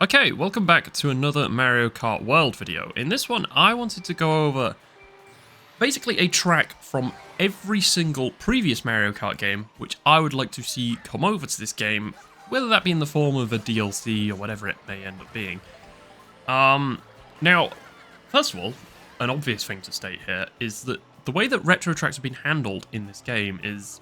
Okay, welcome back to another Mario Kart World video. In this one, I wanted to go over basically a track from every single previous Mario Kart game, which I would like to see come over to this game, whether that be in the form of a DLC or whatever it may end up being. Now, first of all, an obvious thing to state here is that the way that retro tracks have been handled in this game is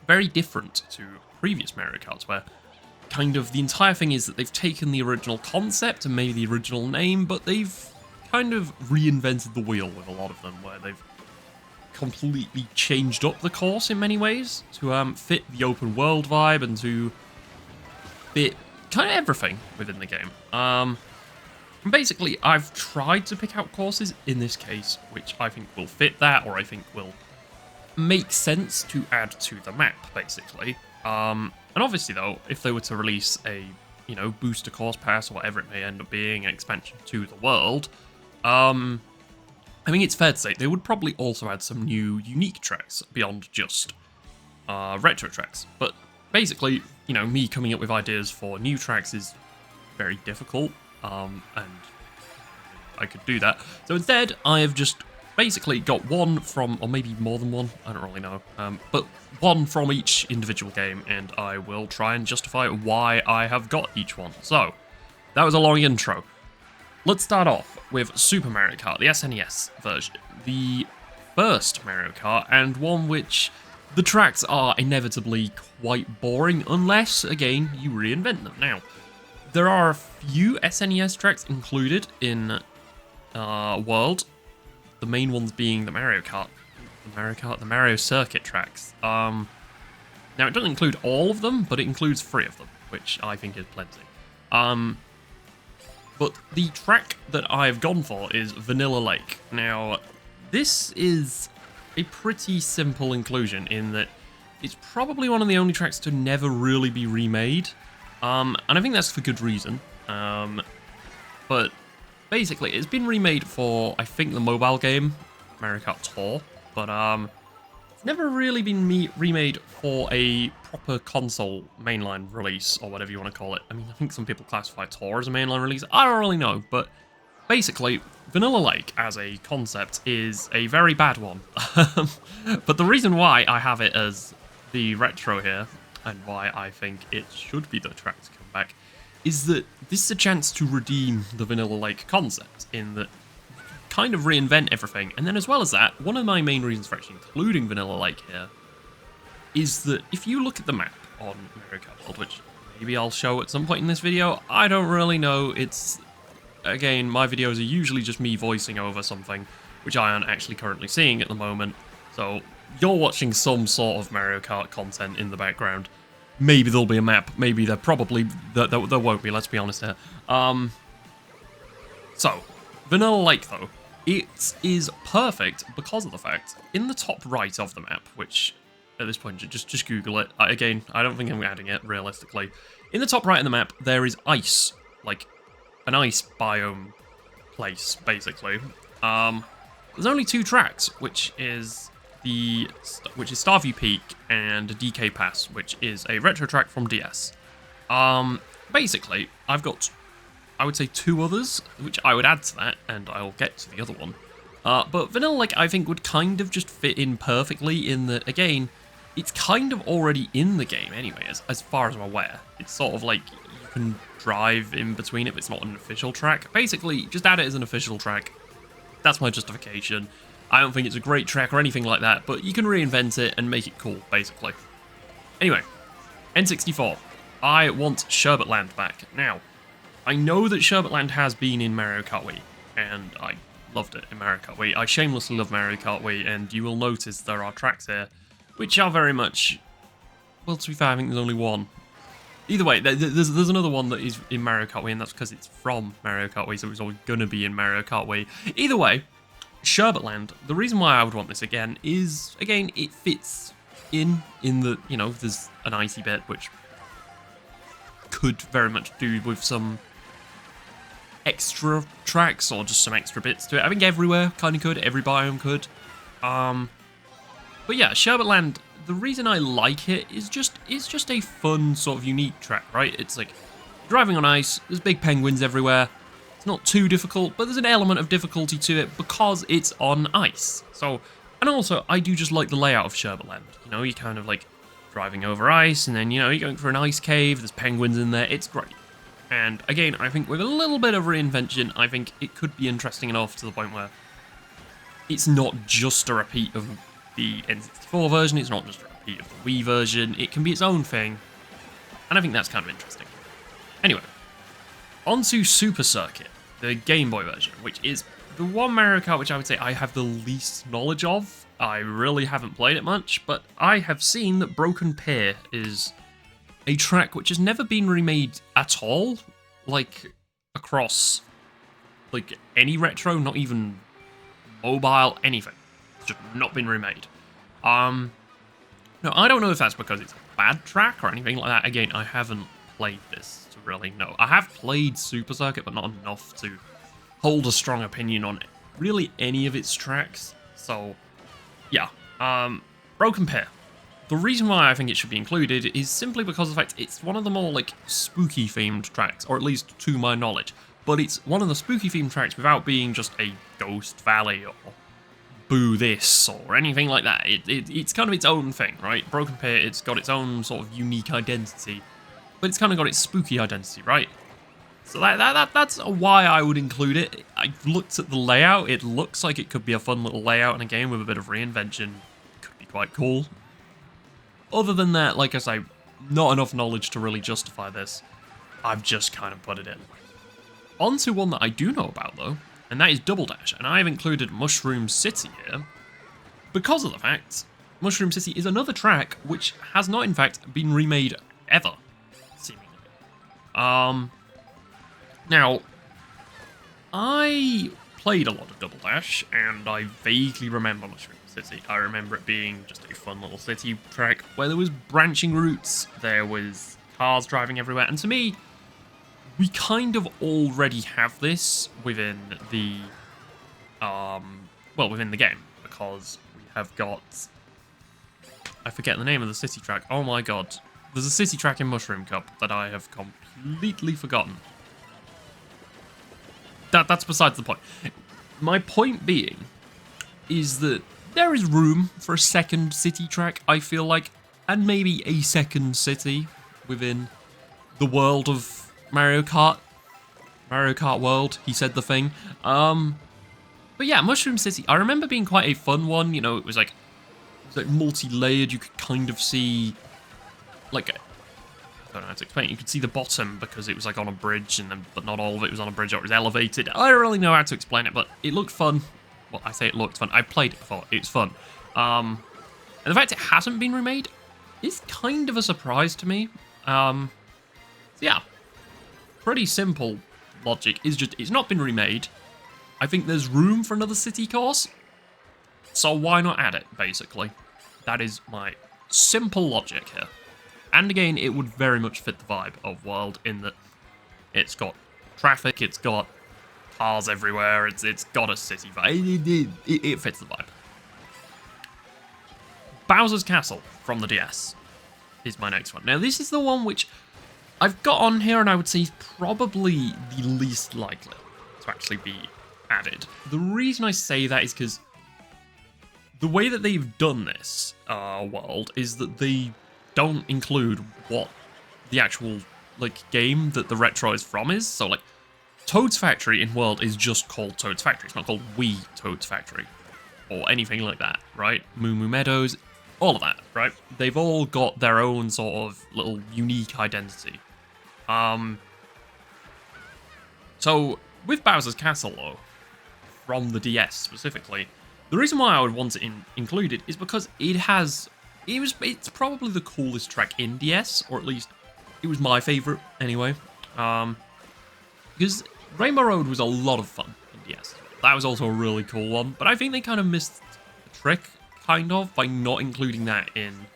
very different to previous Mario Karts, where kind of the entire thing is that they've taken the original concept and maybe the original name, but they've kind of reinvented the wheel with a lot of them, where they've completely changed up the course in many ways to fit the open world vibe and to fit kind of everything within the game. And basically, I've tried to pick out courses in this case which I think will fit that, or I think will make sense to add to the map, basically. And obviously, though, if they were to release a, booster course pass or whatever it may end up being, an expansion to the world, I think it's fair to say they would probably also add some new unique tracks beyond just retro tracks. But basically, me coming up with ideas for new tracks is very difficult, and I could do that. So instead, I have just basically got one from, or maybe more than one, I don't really know, but one from each individual game, and I will try and justify why I have got each one. So, that was a long intro. Let's start off with Super Mario Kart, the SNES version, the first Mario Kart, and one which the tracks are inevitably quite boring, unless, again, you reinvent them. Now, there are a few SNES tracks included in World, the main ones being the Mario Circuit tracks. Now, it doesn't include all of them, but it includes 3 of them, which I think is plenty. But the track that I've gone for is Vanilla Lake. Now, this is a pretty simple inclusion in that it's probably one of the only tracks to never really be remade. And I think that's for good reason. But basically, it's been remade for, I think, the mobile game, Mario Kart Tour, but it's never really been remade for a proper console mainline release, or whatever you want to call it. I mean, I think some people classify Tour as a mainline release. I don't really know, but basically, Vanilla Lake as a concept is a very bad one. But the reason why I have it as the retro here, and why I think it should be the track to come back, is that this is a chance to redeem the Vanilla Lake concept, in that kind of reinvent everything. And then as well as that, one of my main reasons for actually including Vanilla Lake here is that if you look at the map on Mario Kart World, which maybe I'll show at some point in this video, I don't really know. It's, again, my videos are usually just me voicing over something, which I aren't actually currently seeing at the moment. So you're watching some sort of Mario Kart content in the background. Maybe there'll be a map, maybe there won't be, let's be honest here. So, Vanilla Lake though, it is perfect because of the fact, in the top right of the map, which at this point, just Google it. Again, I don't think I'm adding it, realistically. In the top right of the map, there is ice, like an ice biome place, basically. There's only 2 tracks, which is Starview Peak and DK Pass, which is a retro track from DS. Basically, I've got, I would say, 2 others, which I would add to that, and I'll get to the other one. But Vanilla Lake, I think, would kind of just fit in perfectly in that, again, it's kind of already in the game anyway, as far as I'm aware. It's sort of like you can drive in between it, but it's not an official track. Basically, just add it as an official track. That's my justification. I don't think it's a great track or anything like that, but you can reinvent it and make it cool, basically. Anyway, N64. I want Sherbet Land back. Now, I know that Sherbet Land has been in Mario Kart Wii, and I loved it in Mario Kart Wii. I shamelessly love Mario Kart Wii, and you will notice there are tracks here which are very much, well, to be fair, I think there's only one. Either way, there's another one that is in Mario Kart Wii, and that's because it's from Mario Kart Wii, so it's always going to be in Mario Kart Wii. Either way, Sherbet Land, the reason why I would want this again is, again, it fits in the, there's an icy bit, which could very much do with some extra tracks or just some extra bits to it. I think everywhere kind of could, every biome could. But yeah, Sherbet Land, the reason I like it is it's just a fun sort of unique track, right? It's like, driving on ice, there's big penguins everywhere. It's not too difficult, but there's an element of difficulty to it because it's on ice. So, and also, I do just like the layout of Sherbetland. You know, you're kind of like driving over ice, and then, you know, you're going for an ice cave, there's penguins in there, it's great. And again, I think with a little bit of reinvention, I think it could be interesting enough to the point where it's not just a repeat of the N64 version, it's not just a repeat of the Wii version, it can be its own thing, and I think that's kind of interesting. Anyway, on to Super Circuit, the Game Boy version, which is the one Mario Kart which I would say I have the least knowledge of. I really haven't played it much, but I have seen that Broken Pier is a track which has never been remade at all, like, across, like, any retro, not even mobile, anything. It's just not been remade. No, I don't know if that's because it's a bad track or anything like that. Again, I haven't played this to really know. I have played Super Circuit, but not enough to hold a strong opinion on really any of its tracks. So, yeah. Broken Pier. The reason why I think it should be included is simply because of the fact it's one of the more, like, spooky-themed tracks, or at least to my knowledge. But it's one of the spooky-themed tracks without being just a Ghost Valley or Boo This or anything like that. It's kind of its own thing, right? Broken Pier, it's got its own sort of unique identity, but it's kind of got its spooky identity, right? So that's why I would include it. I looked at the layout, it looks like it could be a fun little layout in a game with a bit of reinvention. Could be quite cool. Other than that, like I say, not enough knowledge to really justify this. I've just kind of put it in. On to one that I do know about, though, and that is Double Dash, and I have included Mushroom City here because of the fact Mushroom City is another track which has not, in fact, been remade ever, seemingly. Now, I played a lot of Double Dash, and I vaguely remember Mushroom City. I remember it being just a fun little city track where there was branching routes, there was cars driving everywhere, and to me, we kind of already have this within the, within the game, because we have got, I forget the name of the city track, oh my god, there's a city track in Mushroom Cup that I have completely forgotten. That's besides the point. My point being is that there is room for a second city track, I feel like, and maybe a second city within the world of Mario Kart. Mario Kart World, he said the thing. But yeah, Mushroom City, I remember being quite a fun one, you know, it was like multi-layered, you could kind of see, like, I don't know how to explain it. You could see the bottom because it was like on a bridge, and then, but not all of it was on a bridge or it was elevated. I don't really know how to explain it, but it looked fun. Well, I say it looked fun. I played it before. It's fun. And the fact it hasn't been remade is kind of a surprise to me. So yeah, pretty simple logic. Is just it's not been remade. I think there's room for another city course, so why not add it? Basically, that is my simple logic here. And again, it would very much fit the vibe of World in that it's got traffic, it's got cars everywhere, it's got a city vibe. It fits the vibe. Bowser's Castle from the DS is my next one. Now, this is the one which I've got on here, and I would say is probably the least likely to actually be added. The reason I say that is because the way that they've done this World is that they don't include what the actual game that the retro is from is. So Toad's Factory in World is just called Toad's Factory. It's not called Wii Toad's Factory or anything like that, right? Moo Moo Meadows, all of that, right? They've all got their own sort of little unique identity. So with Bowser's Castle though, from the DS specifically, the reason why I would want it included is because it's probably the coolest track in DS, or at least it was my favourite anyway. Because Rainbow Road was a lot of fun in DS. That was also a really cool one, but I think they kind of missed the trick, kind of, by not including that in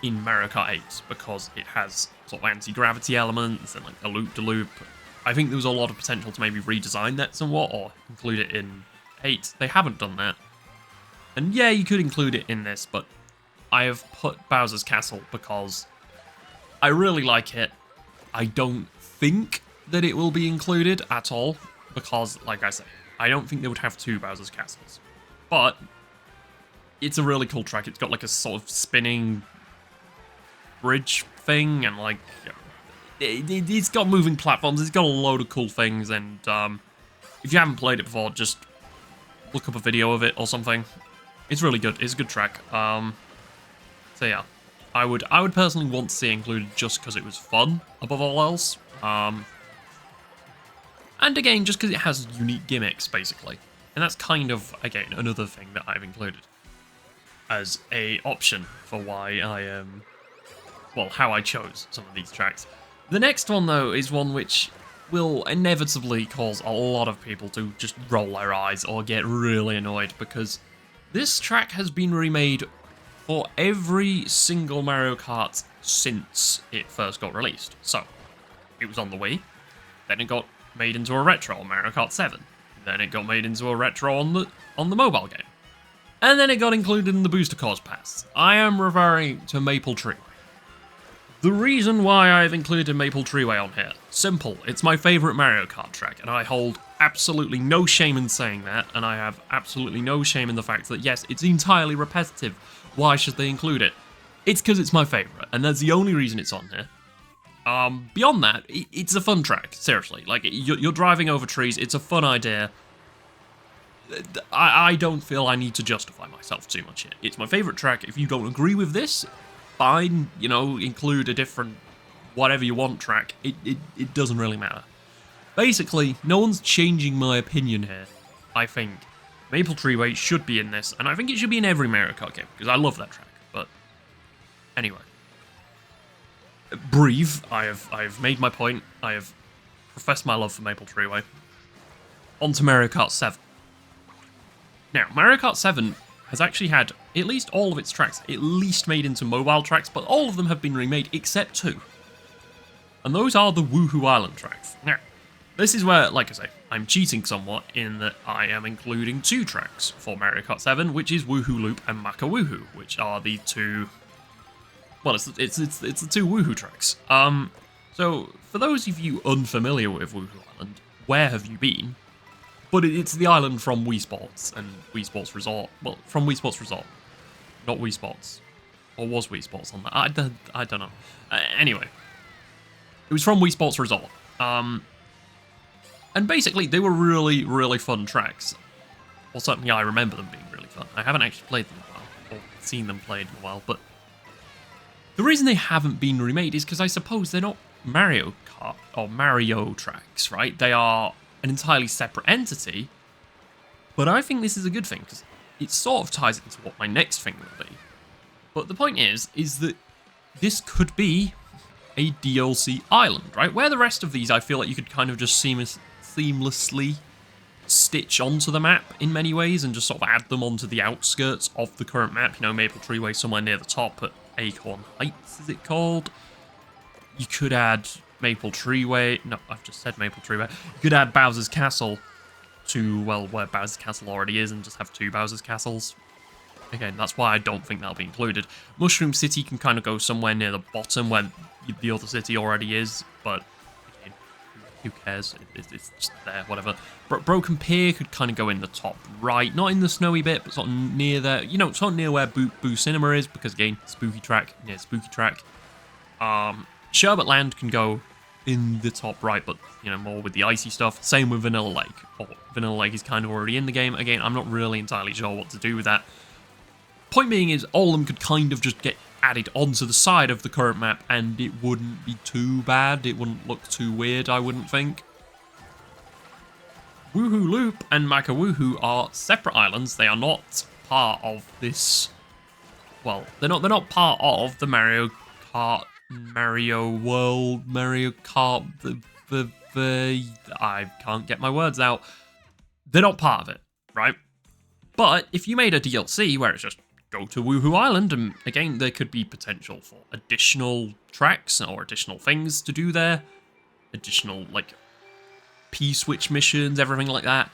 Mario Kart 8, because it has sort of anti-gravity elements and a loop-de-loop. I think there was a lot of potential to maybe redesign that somewhat, or include it in 8. They haven't done that. And yeah, you could include it in this, but I have put Bowser's Castle because I really like it. I don't think that it will be included at all, because, like I say, I don't think they would have 2 Bowser's Castles. But it's a really cool track. It's got like a sort of spinning bridge thing, and like it's got moving platforms. It's got a load of cool things, and if you haven't played it before, just look up a video of it or something. It's really good. It's a good track. So yeah, I would personally want to see it included just because it was fun above all else. And again, just because it has unique gimmicks, basically. And that's kind of, again, another thing that I've included as a option for why I, well, how I chose some of these tracks. The next one, though, is one which will inevitably cause a lot of people to just roll their eyes or get really annoyed, because this track has been remade for every single Mario Kart since it first got released. So, it was on the Wii, then it got made into a retro on Mario Kart 7, then it got made into a retro on the mobile game, and then it got included in the Booster Course Pass. I am referring to Maple Treeway. The reason why I've included Maple Treeway on here, simple, it's my favourite Mario Kart track, and I hold absolutely no shame in saying that, and I have absolutely no shame in the fact that, yes, it's entirely repetitive. Why should they include it? It's because it's my favourite, and that's the only reason it's on here. Beyond that, it's a fun track, seriously. Like, you're driving over trees, it's a fun idea. I don't feel I need to justify myself too much here. It's my favourite track. If you don't agree with this, fine, you know, include a different whatever you want track. It doesn't really matter. Basically, no one's changing my opinion here. I think Maple Treeway should be in this, and I think it should be in every Mario Kart game, because I love that track. But anyway. Breathe. I've made my point. I have professed my love for Maple Treeway. On to Mario Kart 7. Now, Mario Kart 7 has actually had at least all of its tracks at least made into mobile tracks, but all of them have been remade except 2. And those are the Woohoo Island tracks. Now, this is where, like I say, I'm cheating somewhat in that I am including 2 tracks for Mario Kart 7, which is Woohoo Loop and Maka Woohoo, which are the 2... Well, it's the 2 Woohoo tracks. So, for those of you unfamiliar with Woohoo Island, where have you been? But it's the island from Wii Sports and Wii Sports Resort. Well, from Wii Sports Resort, not Wii Sports. Or was Wii Sports on that? I don't know. Anyway, it was from Wii Sports Resort. And basically, they were really, really fun tracks. Or certainly I remember them being really fun. I haven't actually played them in a while, or seen them played in a while, but the reason they haven't been remade is because I suppose they're not Mario Kart or Mario tracks, right? They are an entirely separate entity, but I think this is a good thing because it sort of ties into what my next thing will be. But the point is that this could be a DLC island, right? Where the rest of these I feel like you could kind of just seamlessly stitch onto the map in many ways and just sort of add them onto the outskirts of the current map. You know, Maple Treeway somewhere near the top at Acorn Heights, is it called? You could add Maple Treeway. No, I've just said Maple Treeway. You could add Bowser's Castle to, well, where Bowser's Castle already is and just have 2 Bowser's Castles. Again, that's why I don't think that'll be included. Mushroom City can kind of go somewhere near the bottom where the other city already is, but again, who cares? It's just there, whatever. Broken Pier could kind of go in the top right, not in the snowy bit, but sort of near there. You know, sort of near where Boo Cinema is, because again, Spooky Track, near Spooky Track. Sherbet Land can go in the top right, but, you know, more with the icy stuff. Same with Vanilla Lake. Or Vanilla Lake is kind of already in the game. Again, I'm not really entirely sure what to do with that. Point being is, all of them could kind of just get added onto the side of the current map, and it wouldn't be too bad. It wouldn't look too weird, I wouldn't think. Woohoo Loop and Maka Woohoo are separate islands. They are not part of this... Well, they're not part of the Mario Kart, Mario World, Mario Kart... I can't get my words out. They're not part of it, right? But if you made a DLC where it's just go to Woohoo Island, and again, there could be potential for additional tracks or additional things to do there. Additional, like, P-switch missions, everything like that.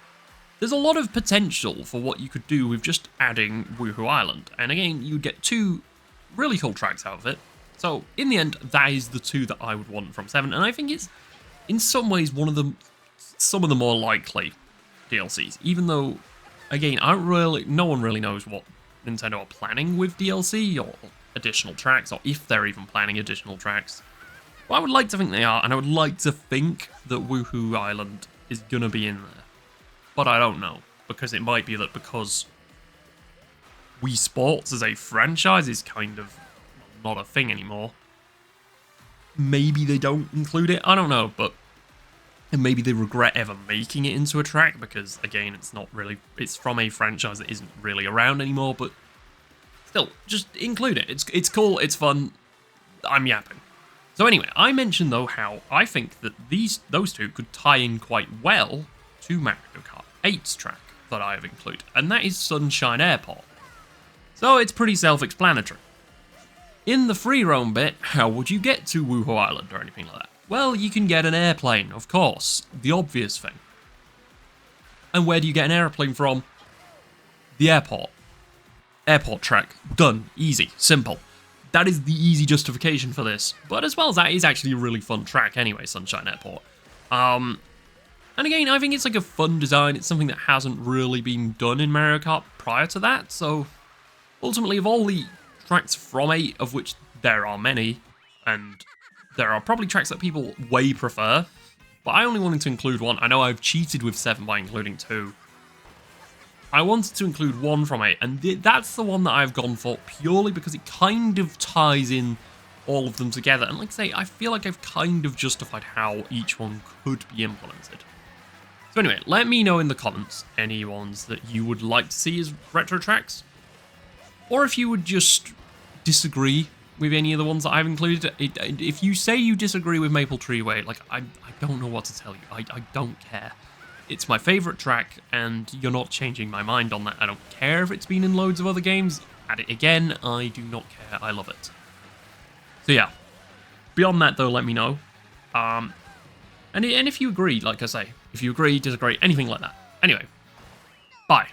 There's a lot of potential for what you could do with just adding Woohoo Island. And again, you'd get 2 really cool tracks out of it. So in the end, that is the two that I would want from 7, and I think it's in some ways some of the more likely DLCs, even though, again, no one really knows what Nintendo are planning with DLC or additional tracks, or if they're even planning additional tracks. Well, I would like to think they are, and I would like to think that Woohoo Island is gonna be in there. But I don't know, because it might be that because Wii Sports as a franchise is kind of not a thing anymore, maybe they don't include it, I don't know, but and maybe they regret ever making it into a track, because again, it's from a franchise that isn't really around anymore, but still, just include it. It's cool, it's fun, I'm yapping. So anyway, I mentioned though how I think that those two could tie in quite well to Mario Kart 8's track that I have included, and that is Sunshine Airport. So it's pretty self-explanatory. In the free roam bit, how would you get to Woohoo Island or anything like that? Well, you can get an airplane, of course, the obvious thing. And where do you get an airplane from? The airport. Airport track. Done. Easy. Simple. That is the easy justification for this. But as well as that, is actually a really fun track anyway, Sunshine Airport. And again, I think it's like a fun design. It's something that hasn't really been done in Mario Kart prior to that. So ultimately, of all the tracks from 8, of which there are many, and there are probably tracks that people way prefer, but I only wanted to include one. I know I've cheated with 7 by including 2. I wanted to include one from 8, and that's the one that I've gone for purely because it kind of ties in all of them together. And like I say, I feel like I've kind of justified how each one could be implemented. So anyway, let me know in the comments any ones that you would like to see as retro tracks, or if you would just disagree with any of the ones that I've included. If you say you disagree with Maple Tree Way, like, I don't know what to tell you. I don't care. It's my favourite track, and you're not changing my mind on that. I don't care if it's been in loads of other games. Add it again, I do not care. I love it. So yeah. Beyond that, though, let me know. And if you agree, like I say, if you agree, disagree, anything like that. Anyway, bye.